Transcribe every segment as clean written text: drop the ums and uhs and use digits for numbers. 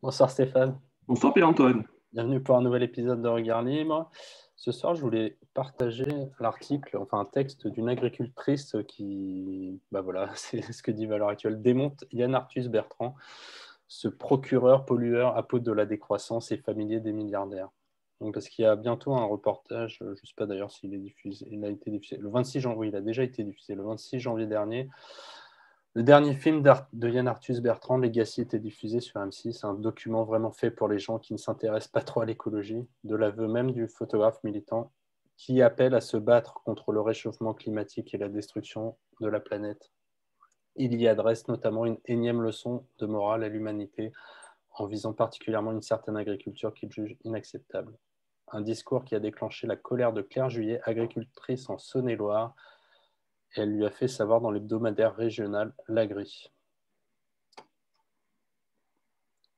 Bonsoir Stéphane, Bonsoir Pierre-Antoine. bienvenue pour un nouvel épisode de Regard Libre. Ce soir, je voulais partager l'article, enfin un texte d'une agricultrice qui, voilà, c'est ce que dit Valeurs Actuelles, démonte Yann Arthus Bertrand, ce procureur pollueur apôtre de la décroissance et familier des milliardaires. Donc, parce qu'il y a bientôt un reportage, je ne sais pas d'ailleurs s'il est diffusé, il a été diffusé le 26 janvier, oui, il a déjà été diffusé le 26 janvier dernier. Le dernier film de Yann Arthus Bertrand, Legacy, était diffusé sur M6, un document vraiment fait pour les gens qui ne s'intéressent pas trop à l'écologie, de l'aveu même du photographe militant, qui appelle à se battre contre le réchauffement climatique et la destruction de la planète. Il y adresse notamment une énième leçon de morale à l'humanité, en visant particulièrement une certaine agriculture qu'il juge inacceptable. Un discours qui a déclenché la colère de Claire Juillet, agricultrice en Saône-et-Loire, et elle lui a fait savoir dans l'hebdomadaire régional L'Agri.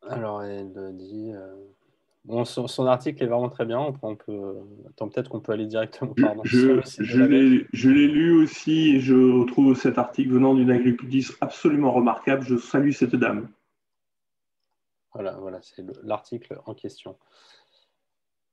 Alors, elle dit... Bon, son article est vraiment très bien. Attends, peut-être qu'on peut aller directement sur le site de l'ADEC. Je l'ai lu aussi et je trouve cet article venant d'une agricultrice absolument remarquable. Je salue cette dame. Voilà, c'est l'article en question.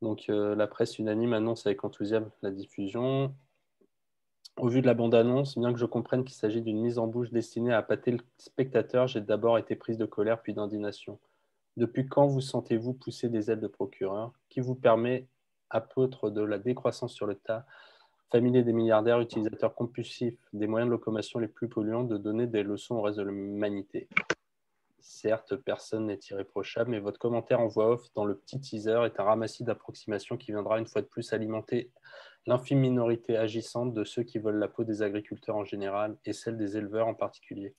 Donc, la presse unanime annonce avec enthousiasme la diffusion. Au vu de la bande-annonce, bien que je comprenne qu'il s'agit d'une mise en bouche destinée à appâter le spectateur, j'ai d'abord été prise de colère puis d'indignation. Depuis quand vous sentez-vous pousser des ailes de procureur? Qui vous permet, apôtre de la décroissance sur le tas, familier des milliardaires, utilisateurs compulsifs des moyens de locomotion les plus polluants, de donner des leçons au reste de l'humanité? Certes, personne n'est irréprochable, mais votre commentaire en voix off dans le petit teaser est un ramassis d'approximations qui viendra une fois de plus alimenter l'infime minorité agissante de ceux qui veulent la peau des agriculteurs en général et celle des éleveurs en particulier.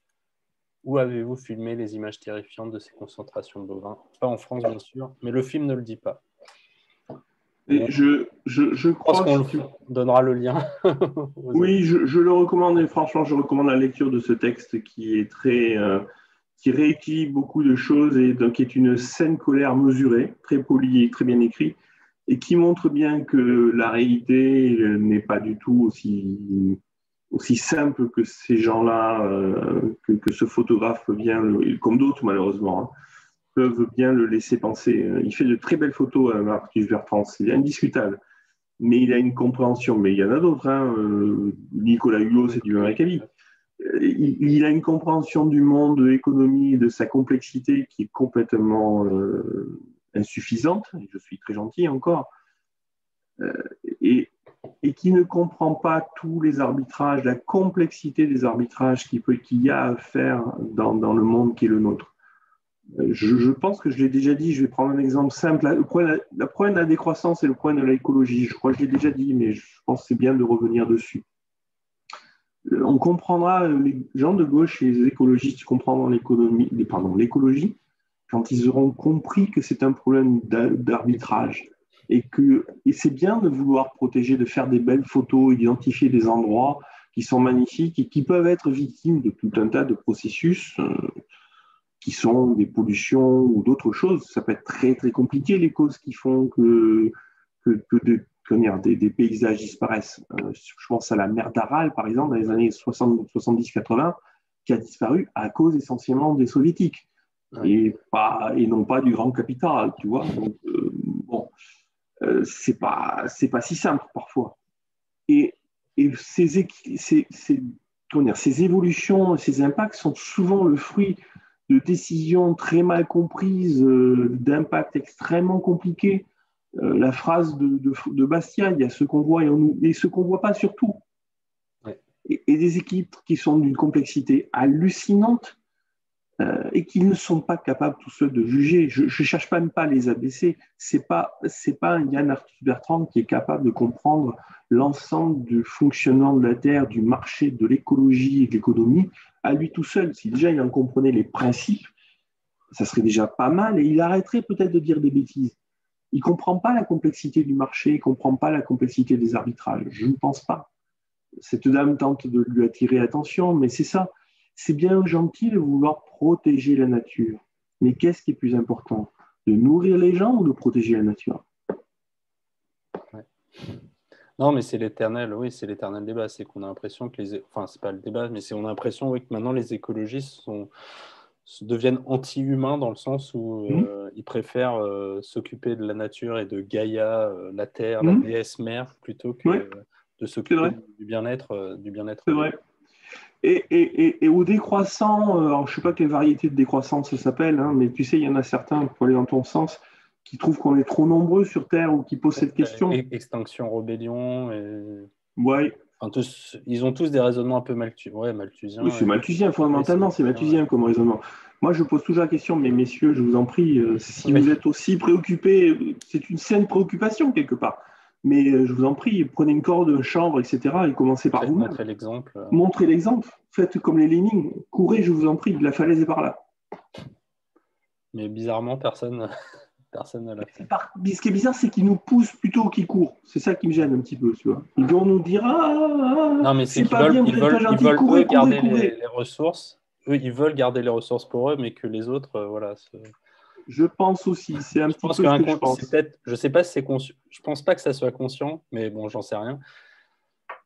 Où avez-vous filmé les images terrifiantes de ces concentrations de bovins? Pas en France, bien sûr, mais le film ne le dit pas. Et je Je pense crois que qu'on si tu... donnera le lien. Oui, je le recommande et franchement, je recommande la lecture de ce texte qui est qui rééquilibre beaucoup de choses et donc qui est une saine colère mesurée, très polie et très bien écrite et qui montre bien que la réalité n'est pas du tout aussi simple que ces gens-là, que ce photographe vient, comme d'autres malheureusement, hein, peuvent bien le laisser penser. Il fait de très belles photos, Marcus Bertrand, c'est indiscutable. Mais il a une compréhension, mais il y en a d'autres. Hein. Nicolas Hulot, c'est du même acabit. Il a une compréhension du monde, de l'économie et de sa complexité qui est complètement insuffisante. Je suis très gentil encore. Euh, et, et qui ne comprend pas tous les arbitrages, la complexité des arbitrages qu'il y a à faire dans le monde qui est le nôtre. Je pense que je l'ai déjà dit, je vais prendre un exemple simple. Le problème de la décroissance et le problème de l'écologie, je crois que je l'ai déjà dit, mais je pense que c'est bien de revenir dessus. On comprendra, les gens de gauche et les écologistes comprendront l'écologie quand ils auront compris que c'est un problème d'arbitrage et c'est bien de vouloir protéger, de faire des belles photos, identifier des endroits qui sont magnifiques et qui peuvent être victimes de tout un tas de processus qui sont des pollutions ou d'autres choses. Ça peut être très, très compliqué, les causes qui font des paysages disparaissent. Je pense à la mer d'Aral, par exemple, dans les années 70-80, qui a disparu à cause essentiellement des soviétiques. Ouais. Et non pas du grand capital, tu vois. Donc, c'est pas si simple parfois. Et ces évolutions, ces impacts sont souvent le fruit de décisions très mal comprises, d'impacts extrêmement compliqués. La phrase de Bastia, il y a ce qu'on voit et ce qu'on ne voit pas surtout. Ouais. Et des équipes qui sont d'une complexité hallucinante et qui ne sont pas capables tous seuls de juger. Je ne cherche même pas à les abaisser. Ce n'est pas un Yann Arthus Bertrand qui est capable de comprendre l'ensemble du fonctionnement de la Terre, du marché, de l'écologie et de l'économie à lui tout seul. Si déjà il en comprenait les principes, ça serait déjà pas mal et il arrêterait peut-être de dire des bêtises. Il ne comprend pas la complexité du marché, il ne comprend pas la complexité des arbitrages. Je ne pense pas. Cette dame tente de lui attirer l'attention, mais c'est ça. C'est bien gentil de vouloir protéger la nature. Mais qu'est-ce qui est plus important? De nourrir les gens ou de protéger la nature? Ouais. Non, mais c'est l'éternel débat. C'est qu'on a l'impression que enfin, c'est pas le débat, mais on a l'impression, oui, que maintenant les écologistes deviennent anti-humains dans le sens où ils préfèrent s'occuper de la nature et de Gaïa, la Terre, la déesse mère, plutôt que de s'occuper du bien-être. C'est vrai. Et au décroissant, alors je ne sais pas quelle variété de décroissant ça s'appelle, hein, mais tu sais, il y en a certains, pour aller dans ton sens, qui trouvent qu'on est trop nombreux sur Terre ou qui posent cette question. Extinction Rébellion. Ouais. Enfin, ils ont tous des raisonnements un peu malthusiens. Oui, c'est malthusien, fondamentalement, c'est malthusien comme raisonnement. Moi, je pose toujours la question, mais messieurs, je vous en prie, si vous êtes aussi préoccupés, c'est une saine préoccupation quelque part. Mais je vous en prie, prenez une corde, une chambre, etc. et commencez par vous-même. Montrez l'exemple. Montrez l'exemple. Faites comme les Lénines. Courez, je vous en prie, la falaise est par là. Mais bizarrement, personne ne l'a fait. Ce qui est bizarre, c'est qu'ils nous poussent plutôt qu'ils courent. C'est ça qui me gêne un petit peu, tu vois. Ils vont nous dire non, mais c'est pas bien, vous êtes pas gentil, courez, garder les ressources. Eux, ils veulent garder les ressources pour eux, mais que les autres, voilà. Je pense aussi, c'est un petit peu ce que je pense. Je sais pas si c'est conscient. Je pense pas que ça soit conscient, mais bon, j'en sais rien.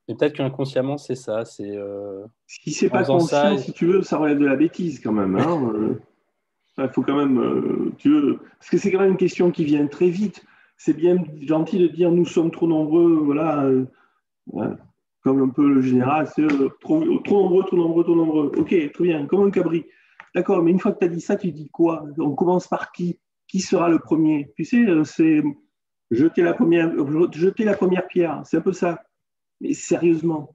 Mais peut-être qu'inconsciemment, c'est ça. Si c'est pas conscient, si tu veux, ça relève de la bêtise quand même. Hein. Il faut quand même, tu veux, parce que c'est quand même une question qui vient très vite. C'est bien gentil de dire nous sommes trop nombreux, voilà, comme un peu le général, c'est trop nombreux. Ok, très bien, comme un cabri. D'accord, mais une fois que tu as dit ça, tu dis quoi? On commence par qui? Qui sera le premier? Tu sais, c'est jeter la première pierre. C'est un peu ça. Mais sérieusement,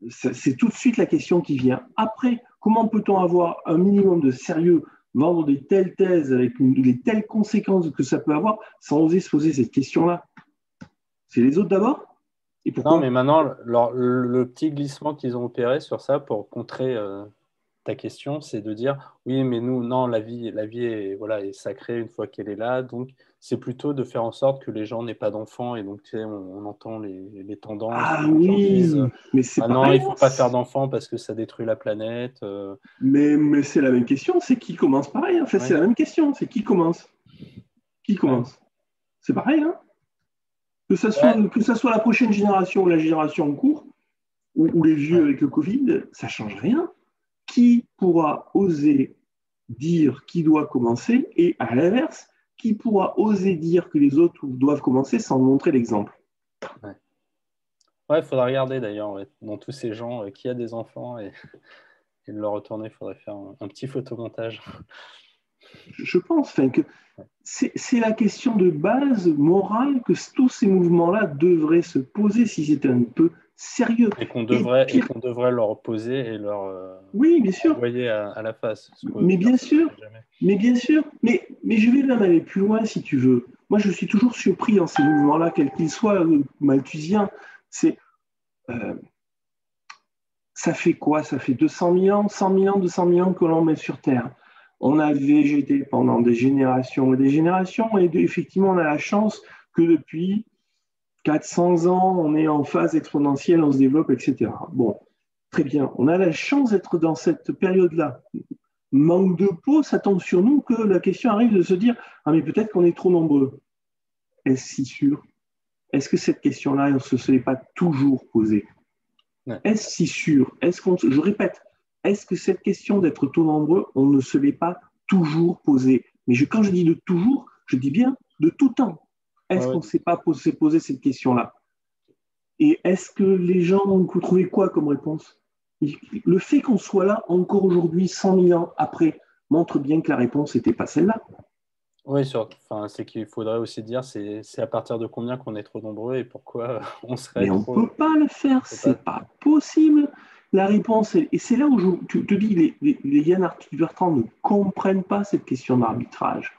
c'est tout de suite la question qui vient. Après, comment peut-on avoir un minimum de sérieux, vendre des telles thèses avec les telles conséquences que ça peut avoir sans oser se poser cette question-là? C'est les autres d'abord? Et pourquoi? Non, mais maintenant, le petit glissement qu'ils ont opéré sur ça pour contrer ta question, c'est de dire oui, mais nous, non, la vie est sacrée une fois qu'elle est là. Donc, c'est plutôt de faire en sorte que les gens n'aient pas d'enfants. Et donc, tu sais, on entend les tendances. Ah oui, mais c'est pas non, il ne faut pas faire d'enfants parce que ça détruit la planète. Mais c'est la même question, c'est qui commence pareil. En fait, c'est la même question, c'est qui commence. Qui commence? C'est pareil, hein? Que ça soit la prochaine génération ou la génération en cours, ou les vieux avec le Covid, ça ne change rien. Qui pourra oser dire qui doit commencer et à l'inverse, qui pourra oser dire que les autres doivent commencer sans montrer l'exemple? Ouais, il faudra regarder d'ailleurs dans tous ces gens qui a des enfants et de leur retourner, il faudrait faire un petit photomontage. Je pense que c'est la question de base morale que tous ces mouvements-là devraient se poser si c'était un peu sérieux. Et qu'on devrait leur poser et leur oui, bien sûr. envoyer à la face. Mais bien sûr, mais je vais même aller plus loin si tu veux. Moi, je suis toujours surpris dans ces mouvements-là, quels qu'ils soient malthusiens. Ça fait quoi? Ça fait 200 000 ans, 100 000 ans, 200 000 ans que l'on met sur Terre. On a végété pendant des générations et des générations, et effectivement, on a la chance que depuis 400 ans, on est en phase exponentielle, on se développe, etc. Bon, très bien. On a la chance d'être dans cette période-là. Manque de peau, ça tombe sur nous que la question arrive de se dire « Ah, mais peut-être qu'on est trop nombreux. » Est-ce si sûr? Est-ce que cette question-là, on ne se l'est pas toujours posée? Est-ce si sûr? Je répète, est-ce que cette question d'être trop nombreux, on ne se l'est pas toujours posée? Mais quand je dis de toujours, je dis bien de tout temps. Est-ce qu'on ne s'est pas posé cette question-là? Et est-ce que les gens ont trouvé quoi comme réponse? Le fait qu'on soit là encore aujourd'hui, 100 000 ans après, montre bien que la réponse n'était pas celle-là. Oui, c'est qu'il faudrait aussi dire c'est à partir de combien qu'on est trop nombreux et pourquoi on serait Mais on ne peut pas le faire, c'est pas possible. La réponse, et c'est là où tu te dis, les Yann Arthus Bertrand ne comprennent pas cette question d'arbitrage.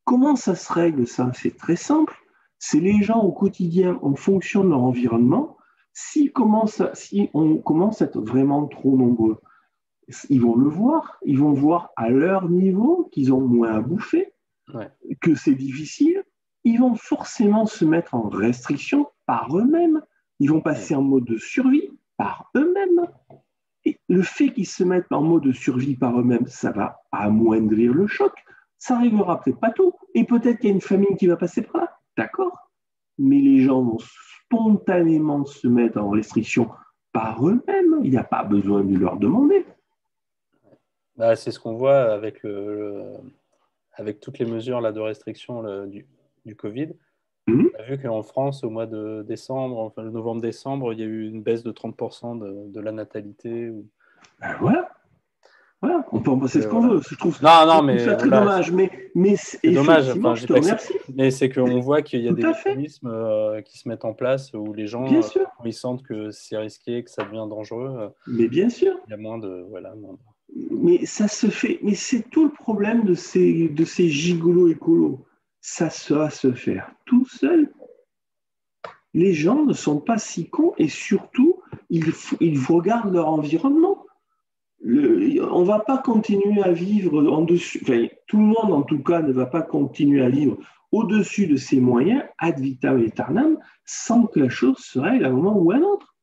Comment ça se règle ça? C'est très simple. C'est les gens au quotidien, en fonction de leur environnement, si on commence à être vraiment trop nombreux, ils vont le voir, ils vont voir à leur niveau qu'ils ont moins à bouffer, que c'est difficile, ils vont forcément se mettre en restriction par eux-mêmes, ils vont passer en mode de survie par eux-mêmes. Et le fait qu'ils se mettent en mode de survie par eux-mêmes, ça va amoindrir le choc. Ça ne réglera peut-être pas tout. Et peut-être qu'il y a une famine qui va passer par là. D'accord. Mais les gens vont spontanément se mettre en restriction par eux-mêmes. Il n'y a pas besoin de leur demander. Bah, c'est ce qu'on voit avec, avec toutes les mesures là, de restriction du Covid. Mhm. On a vu qu'en France, au mois de décembre, enfin le novembre-décembre, il y a eu une baisse de 30% de la natalité. Ben voilà. Voilà, on peut en penser ce qu'on Voilà. veut. Non, Je non, trouve mais ça très voilà, dommage. Mais c'est dommage. effectivement, Enfin, je je dis te pas que remercie. mais c'est qu'on voit qu'il y a Tout des à fait. mécanismes qui se mettent en place où les Bien gens, sûr. quand ils sentent que c'est risqué, que ça devient dangereux, Mais bien sûr. il y a moins de. Voilà, Mais ça se fait. Mais c'est tout le problème de ces gigolos écolos. Ça va se faire tout seul. Les gens ne sont pas si cons et surtout, ils regardent leur environnement. On ne va pas continuer à vivre en dessus. Enfin, tout le monde, en tout cas, ne va pas continuer à vivre au-dessus de ses moyens, ad vitam aeternam, sans que la chose se règle à un moment ou à un autre.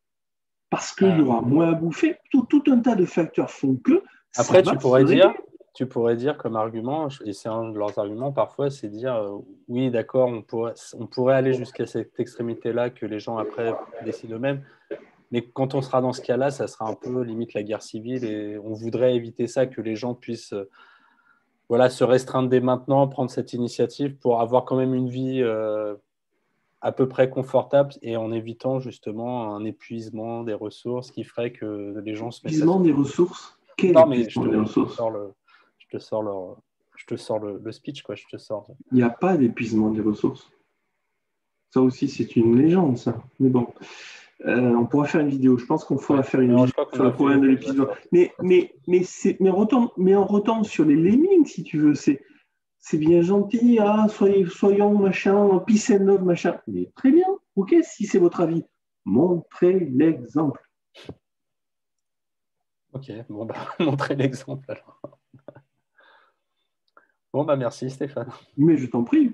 Parce qu'il y aura moins à bouffer. Tout un tas de facteurs font que ça Après, va se régler. tu pourrais dire comme argument, et c'est un de leurs arguments parfois, c'est dire oui, d'accord, on pourrait aller jusqu'à cette extrémité-là que les gens après décident eux-mêmes, mais quand on sera dans ce cas-là, ça sera un peu limite la guerre civile et on voudrait éviter ça, que les gens puissent voilà, se restreindre dès maintenant, prendre cette initiative pour avoir quand même une vie à peu près confortable et en évitant justement un épuisement des ressources qui ferait que les gens se mettent à Épuisement des ressources. Quel non, mais épuisement des ressources? je te sors le speech, quoi. Je te sors. Il n'y a pas d'épuisement des ressources. Ça aussi, c'est une légende, ça. Mais bon. On pourra faire une vidéo. Je pense qu'on pourra faire une Alors, je vidéo crois qu'on sur le a problème fait de déjà l'épuisement. sur. Mais on retombe sur les lemmings, si tu veux. C'est bien gentil, ah, soyons machin, peace and love, machin. Mais très bien, ok, si c'est votre avis, montrez l'exemple. Ok, bon, bah, montrer l'exemple alors. Bon, bah, merci Stéphane. Mais je t'en prie.